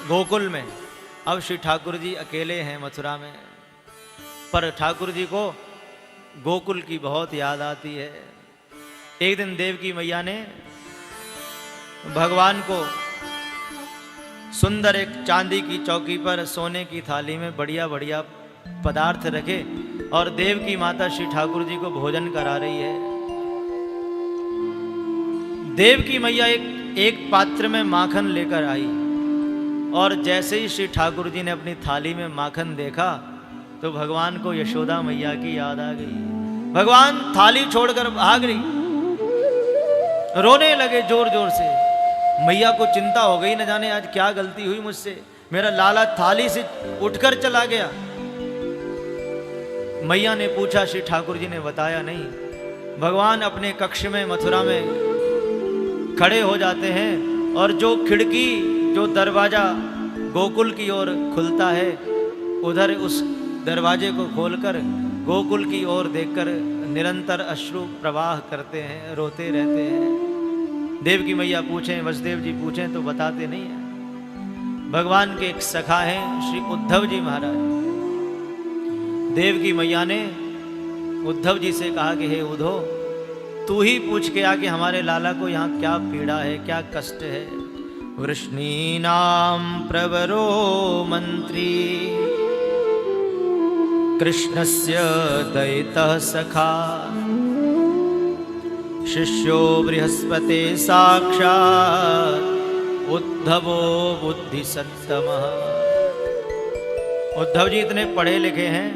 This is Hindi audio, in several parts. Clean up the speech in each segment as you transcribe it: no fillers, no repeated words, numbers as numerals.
गोकुल में। अब श्री ठाकुर जी अकेले हैं मथुरा में, पर ठाकुर जी को गोकुल की बहुत याद आती है। एक दिन देवकी मैया ने भगवान को सुंदर एक चांदी की चौकी पर सोने की थाली में बढ़िया बढ़िया पदार्थ रखे और देव की माता श्री ठाकुर जी को भोजन करा रही है। देव की मैया एक पात्र में माखन लेकर आई और जैसे ही श्री ठाकुर जी ने अपनी थाली में माखन देखा तो भगवान को यशोदा मैया की याद आ गई। भगवान थाली छोड़कर भाग रही, रोने लगे जोर जोर से। मैया को चिंता हो गई, न जाने आज क्या गलती हुई मुझसे, मेरा लाला थाली से उठकर चला गया। मैया ने पूछा, श्री ठाकुर जी ने बताया नहीं। भगवान अपने कक्ष में मथुरा में खड़े हो जाते हैं और जो खिड़की, जो दरवाजा गोकुल की ओर खुलता है, उधर उस दरवाजे को खोलकर गोकुल की ओर देखकर निरंतर अश्रु प्रवाह करते हैं, रोते रहते हैं। देव की मैया पूछें, वसुदेव जी पूछें तो बताते नहीं हैं। भगवान के एक सखा हैं श्री उद्धव जी महाराज। देव की मैया ने उद्धव जी से कहा कि हे उद्धव, तू ही पूछ के आके हमारे लाला को यहाँ क्या पीड़ा है, क्या कष्ट है। वृष्णीनां प्रवरो मंत्री कृष्णस्य दयितः सखा शिष्यो बृहस्पते साक्षात् उद्धवो बुद्धिसत्तमः। उद्धव जी इतने पढ़े लिखे हैं,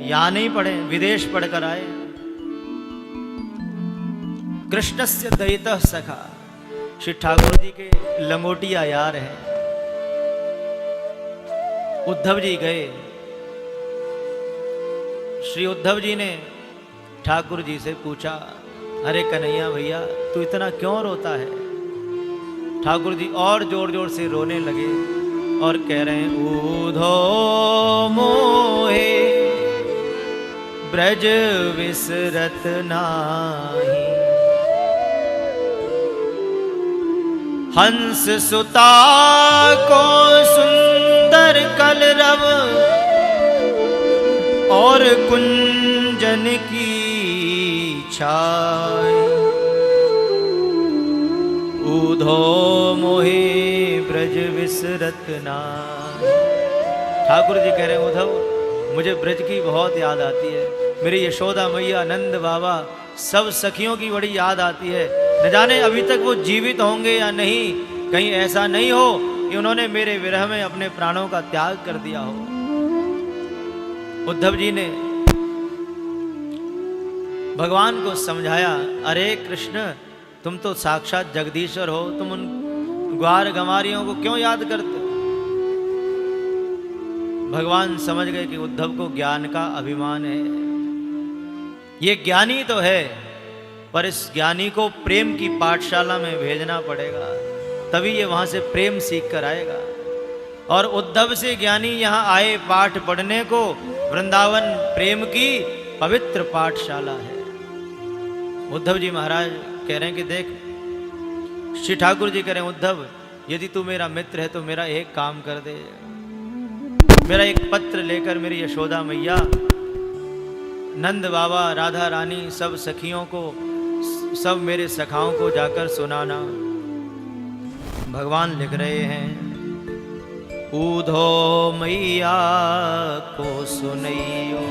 यहाँ नहीं पढ़े, विदेश पढ़कर आए। कृष्णस्य दयितः सखा, श्री ठाकुर जी के लंगोटिया यार हैं। उद्धव जी गए, श्री उद्धव जी ने ठाकुर जी से पूछा, अरे कन्हैया भैया तू इतना क्यों रोता है। ठाकुर जी और जोर जोर से रोने लगे और कह रहे हैं, ऊधो मोहे ब्रज विसरत नाही, हंस सुता को सुंदर कलरव और कुंजन की छाय, ऊधो मोहे ब्रज विसरत नाय। ठाकुर जी कह रहे हैं, उद्धव मुझे ब्रज की बहुत याद आती है, मेरी यशोदा मैया, नंद बाबा, सब सखियों की बड़ी याद आती है। न जाने अभी तक वो जीवित होंगे या नहीं, कहीं ऐसा नहीं हो कि उन्होंने मेरे विरह में अपने प्राणों का त्याग कर दिया हो। उद्धव जी ने भगवान को समझाया, अरे कृष्ण तुम तो साक्षात जगदीश्वर हो, तुम उन ग्वार गंवारियों को क्यों याद करते। भगवान समझ गए कि उद्धव को ज्ञान का अभिमान है। ये ज्ञानी तो है, पर इस ज्ञानी को प्रेम की पाठशाला में भेजना पड़ेगा, तभी ये वहां से प्रेम सीख कर आएगा। और उद्धव से ज्ञानी यहाँ आए पाठ पढ़ने को। वृंदावन प्रेम की पवित्र पाठशाला है। उद्धव जी महाराज कह रहे हैं कि देख, श्री ठाकुर जी कह रहे हैं, उद्धव यदि तू मेरा मित्र है तो मेरा एक काम कर दे, मेरा एक पत्र लेकर मेरी यशोदा मैया, नंद बाबा, राधा रानी, सब सखियों को, सब मेरे सखाओं को जाकर सुनाना। भगवान लिख रहे हैं, ऊधो मैया को सुनैयो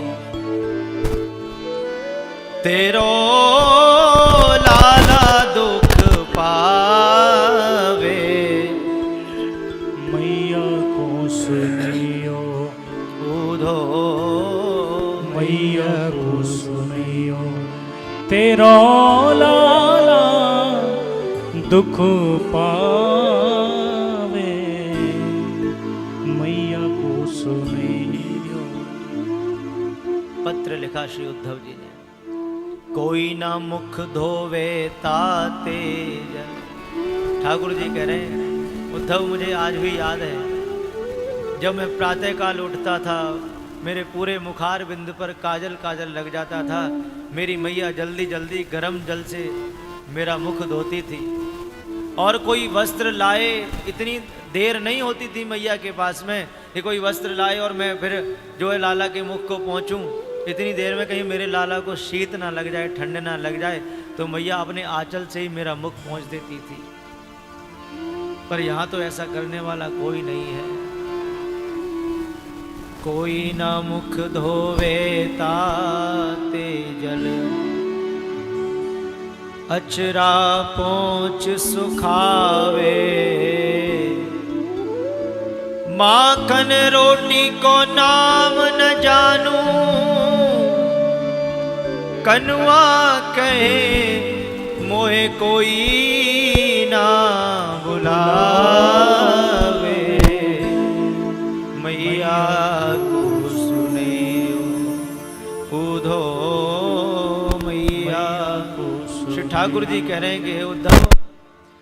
तेरो लाला दुख पावे, मैया को सुनियो ऊधो मैया को सुनियो तेरो लाला दुख पावे, मैया को सुनियो। पत्र लिखा श्री उद्धव जी ने, कोई ना मुख धोवे ताते जल। ठाकुर जी कह रहे हैं, उद्धव मुझे आज भी याद है, जब मैं प्रातःकाल उठता था, मेरे पूरे मुखार बिंदु पर काजल काजल लग जाता था। मेरी मैया जल्दी जल्दी गर्म जल से मेरा मुख धोती थी, और कोई वस्त्र लाए, इतनी देर नहीं होती थी मैया के पास में कि कोई वस्त्र लाए और मैं फिर जो है लाला के मुख को पहुंचूं। इतनी देर में कहीं मेरे लाला को शीत ना लग जाए, ठंड ना लग जाए, तो मैया अपने आंचल से ही मेरा मुख पहुंच देती थी। पर यहाँ तो ऐसा करने वाला कोई नहीं है। कोई ना मुख धोवे ताते जल, अचरा पोंछ सुखावे। माखन रोटी को नाम न जानू, कनुआ कहे मोहे कोई ना बुलावे। मैया को सुने उधो मैया को। श्री ठाकुर जी कह रहे हैं कि हे उद्धव,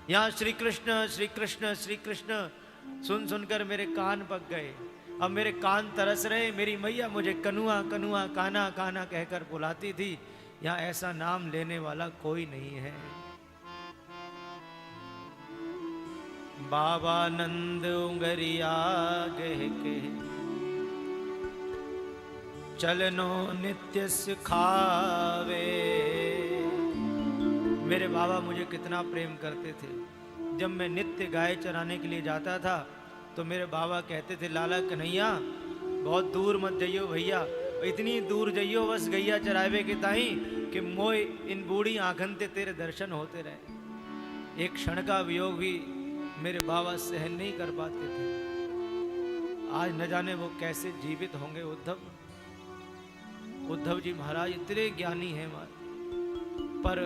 यहाँ श्री कृष्ण श्री कृष्ण श्री कृष्ण सुन सुनकर मेरे कान पक गए। अब मेरे कान तरस रहे। मेरी मैया मुझे कनुआ कनुआ काना काना कहकर बुलाती थी। यहाँ ऐसा नाम लेने वाला कोई नहीं है। बाबा नंद उंगरिया गह के, चलनो नित्य सिखावे। मेरे बाबा मुझे कितना प्रेम करते थे। जब मैं नित्य गाय चराने के लिए जाता था तो मेरे बाबा कहते थे, लाला कन्हैया बहुत दूर मत जाइयो भैया, इतनी दूर जाइयो बस गैया चरावे के ताई कि मोय इन बूढ़ी आंखन ते तेरे दर्शन होते रहे। एक क्षण का वियोग भी मेरे बाबा सहन नहीं कर पाते थे। आज न जाने वो कैसे जीवित होंगे। उद्धव जी महाराज इतने ज्ञानी हैं, पर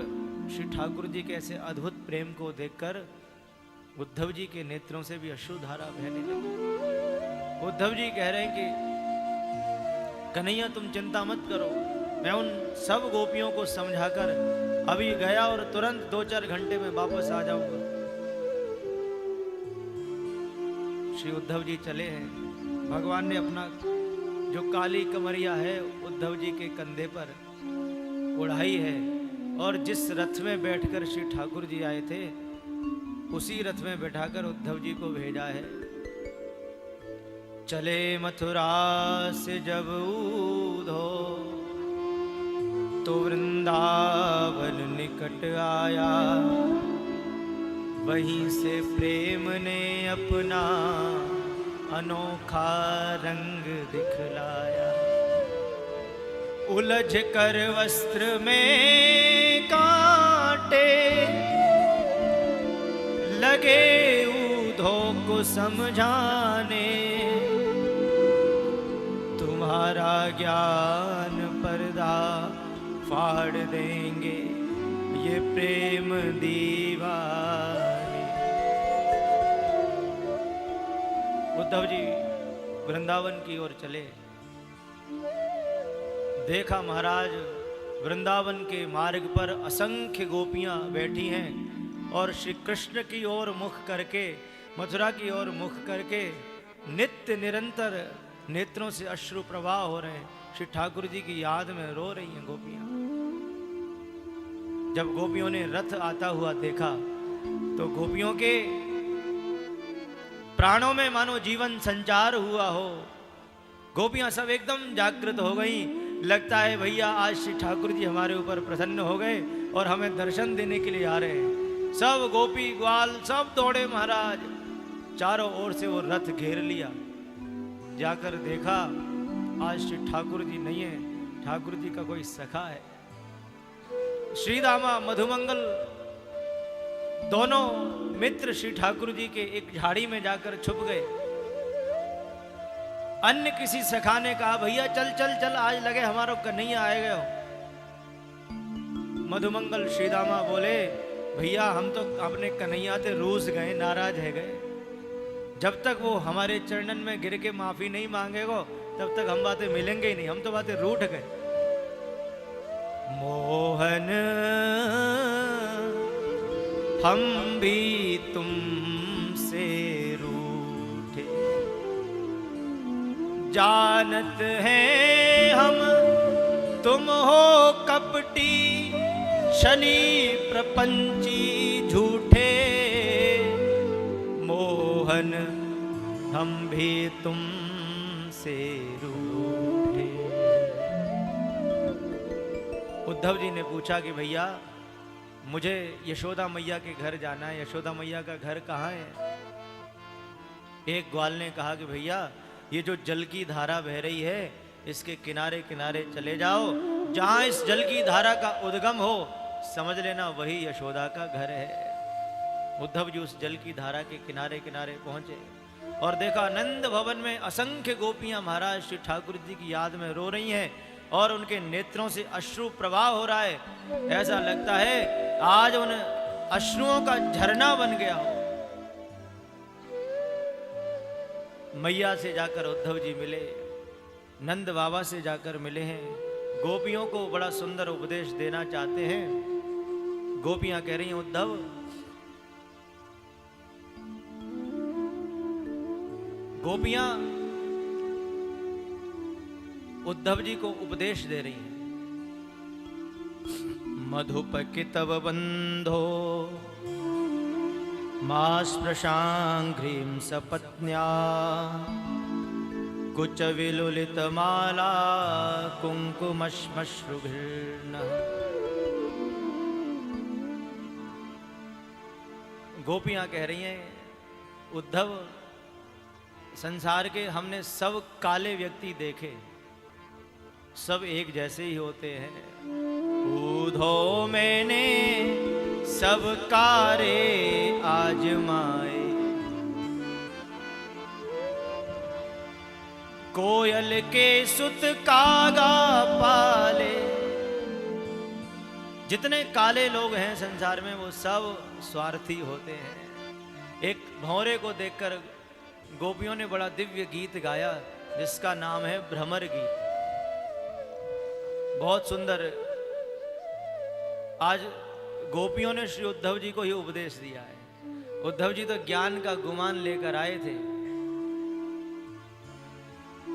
श्री ठाकुर जी के ऐसे अद्भुत प्रेम को देखकर उद्धव जी के नेत्रों से भी अश्रुधारा बहने लगी। उद्धव जी कह रहे हैं कि कन्हैया तुम चिंता मत करो, मैं उन सब गोपियों को समझाकर अभी गया और तुरंत 2-4 घंटे में वापस आ जाऊंगा। श्री उद्धव जी चले हैं। भगवान ने अपना जो काली कमरिया है उद्धव जी के कंधे पर उड़ाई है और जिस रथ में बैठकर श्री ठाकुर जी आए थे उसी रथ में बैठाकर उद्धव जी को भेजा है। चले मथुरा से जब उधो तो वृंदावन निकट आया, वहीं से प्रेम ने अपना अनोखा रंग दिखलाया। उलझ कर वस्त्र में कांटे लगे उधो को समझाने, तुम्हारा ज्ञान पर्दा फाड़ देंगे ये प्रेम दीवाने। उद्धव जी वृंदावन की ओर चले। देखा महाराज वृंदावन के मार्ग पर असंख्य गोपियां बैठी हैं और श्री कृष्ण की ओर मुख करके, मथुरा की ओर मुख करके नित्य निरंतर नेत्रों से अश्रु प्रवाह हो रहे हैं। श्री ठाकुर जी की याद में रो रही हैं गोपियां। जब गोपियों ने रथ आता हुआ देखा तो गोपियों के प्राणों में मानो जीवन संचार हुआ हो। गोपियां सब एकदम जागृत हो गई। लगता है भैया आज श्री ठाकुर जी हमारे ऊपर प्रसन्न हो गए और हमें दर्शन देने के लिए आ रहे हैं। सब गोपी ग्वाल सब दौड़े महाराज। चारों ओर से वो रथ घेर लिया। जाकर देखा आज श्री ठाकुर जी नहीं है, ठाकुर जी का कोई सखा है। श्रीदामा मधुमंगल दोनों मित्र श्री ठाकुर जी के एक झाड़ी में जाकर छुप गए। अन्य किसी सखा ने कहा भैया चल चल चल आज लगे हमारा कन्हैया आए गए हो। मधुमंगल श्रीदामा बोले भैया हम तो अपने कन्हैया से रूस गए, नाराज है गए। जब तक वो हमारे चरणन में गिर के माफी नहीं मांगेगो तब तक हम बातें मिलेंगे ही नहीं। हम तो बातें रूठ गए। मोहन हम भी तुमसे रूठे, जानत हैं हम तुम हो कपटी शनि प्रपंची झूठे। मोहन हम भी तुमसे रूठे। उद्धव जी ने पूछा कि भैया मुझे यशोदा मैया के घर जाना है, यशोदा मैया का घर कहाँ है? एक ग्वाल ने कहा कि भैया ये जो जल की धारा बह रही है इसके किनारे किनारे चले जाओ, जहां इस जल की धारा का उद्गम हो समझ लेना वही यशोदा का घर है। उद्धव जी उस जल की धारा के किनारे किनारे पहुंचे और देखा नंद भवन में असंख्य गोपियां महाराज श्री ठाकुर जी की याद में रो रही हैं और उनके नेत्रों से अश्रु प्रवाह हो रहा है। ऐसा लगता है आज उन अश्रुओं का झरना बन गया हो। मैया से जाकर उद्धव जी मिले, नंद बाबा से जाकर मिले हैं, गोपियों को बड़ा सुंदर उपदेश देना चाहते हैं। गोपियां कह रही हैं उद्धव गोपियां उद्धव जी को उपदेश दे रही हैं। मधुपकितव बंधो मास्पृशांघ्रीं सपत्न्या कुच विलुलित माला कुंकुमश्मश्रुभिर्नः। गोपियां कह रही हैं उद्धव संसार के हमने सब काले व्यक्ति देखे, सब एक जैसे ही होते हैं। ऊधो मैंने सब कारे आजमाए, कोयल के सुत कागा पाले। जितने काले लोग हैं संसार में वो सब स्वार्थी होते हैं। एक भंवरे को देखकर गोपियों ने बड़ा दिव्य गीत गाया जिसका नाम है भ्रमर गीत। बहुत सुंदर। आज गोपियों ने श्री उद्धव जी को ही उपदेश दिया है। उद्धव जी तो ज्ञान का गुमान लेकर आए थे।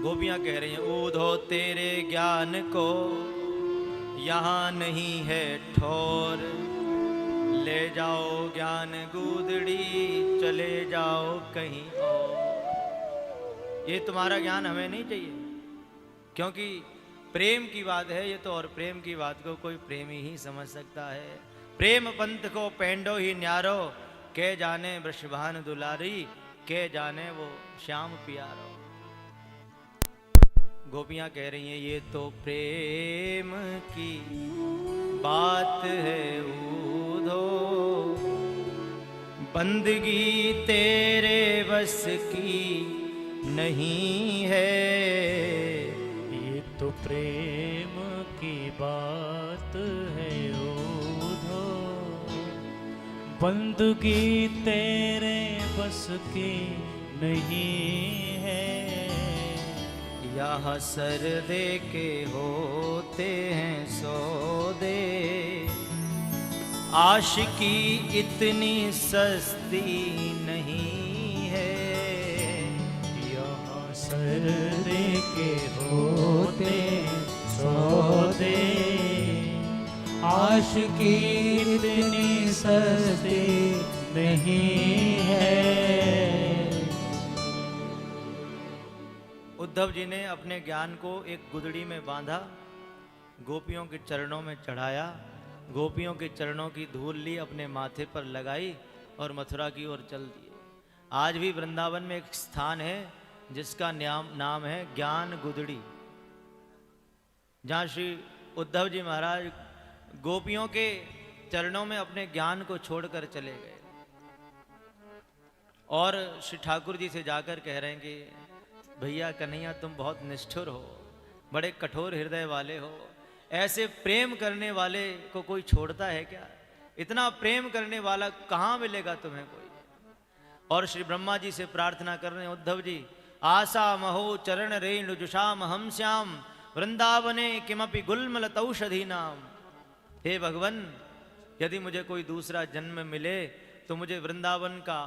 गोपियां कह रही हैं ऊधो तेरे ज्ञान को यहाँ नहीं है ठोर, ले जाओ ज्ञान गूदड़ी चले जाओ कहीं और। ये तुम्हारा ज्ञान हमें नहीं चाहिए, क्योंकि प्रेम की बात है ये तो, और प्रेम की बात को कोई प्रेमी ही समझ सकता है। प्रेम पंथ को पेंडो ही न्यारो, के जाने वृषभान दुलारी, के जाने वो श्याम प्यारो। गोपियां कह रही हैं ये तो प्रेम की बात है ऊधो, बंदगी तेरे बस की नहीं है। ये तो प्रेम की बात है ऊधो, बंदगी तेरे बस की नहीं है। यहाँ सर दे के होते हैं सौदे, आशिकी इतनी सस्ती नहीं है। यहाँ सर दे के होते सौदे, आशिकी इतनी सस्ती नहीं है। उद्धव जी ने अपने ज्ञान को एक गुदड़ी में बांधा, गोपियों के चरणों में चढ़ाया, गोपियों के चरणों की धूल ली, अपने माथे पर लगाई और मथुरा की ओर चल दिए। आज भी वृंदावन में एक स्थान है जिसका नाम है ज्ञान गुदड़ी, जहाँ श्री उद्धव जी महाराज गोपियों के चरणों में अपने ज्ञान को छोड़कर चले गए और श्री ठाकुर जी से जाकर कह रहे हैं कि भैया कन्हैया तुम बहुत निष्ठुर हो, बड़े कठोर हृदय वाले हो, ऐसे प्रेम करने वाले को कोई छोड़ता है क्या? इतना प्रेम करने वाला कहाँ मिलेगा तुम्हें कोई? और श्री ब्रह्मा जी से प्रार्थना कर रहे हैं उद्धव जी, आशा महो चरण रेणु जुषाम हम श्याम वृंदावने किमपि गुल्मलतौषधि नाम। हे भगवान, यदि मुझे कोई दूसरा जन्म मिले तो मुझे वृंदावन का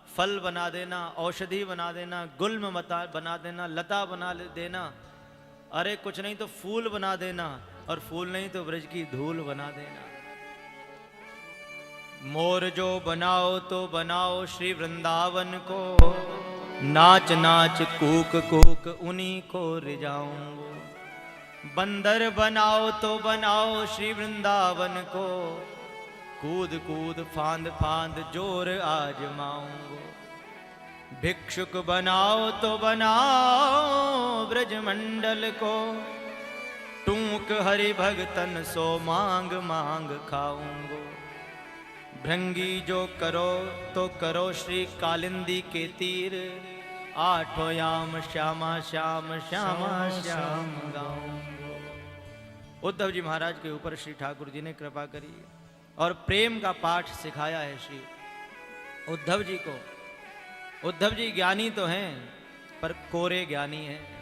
फल बना देना, औषधि बना देना, गुल्म मता बना देना, लता बना देना, अरे कुछ नहीं तो फूल बना देना, और फूल नहीं तो ब्रज की धूल बना देना। मोर जो बनाओ तो बनाओ श्री वृंदावन को, नाच नाच कूक कूक उन्हीं को रिझाऊंगो। बंदर बनाओ तो बनाओ श्री वृंदावन को, कूद कूद फांद फांद जोर आजमाऊंगो। भिक्षुक बनाओ तो बनाओ ब्रजमंडल को, टूक हरि भगतन सो मांग मांग खाऊंगो। भृंगी जो करो तो करो श्री कालिंदी के तीर, आठों याम श्यामा श्याम श्यामा श्याम गाऊंगो। उद्धव जी महाराज के ऊपर श्री ठाकुर जी ने कृपा करी और प्रेम का पाठ सिखाया है श्री उद्धव जी को। उद्धव जी ज्ञानी तो हैं पर कोरे ज्ञानी हैं।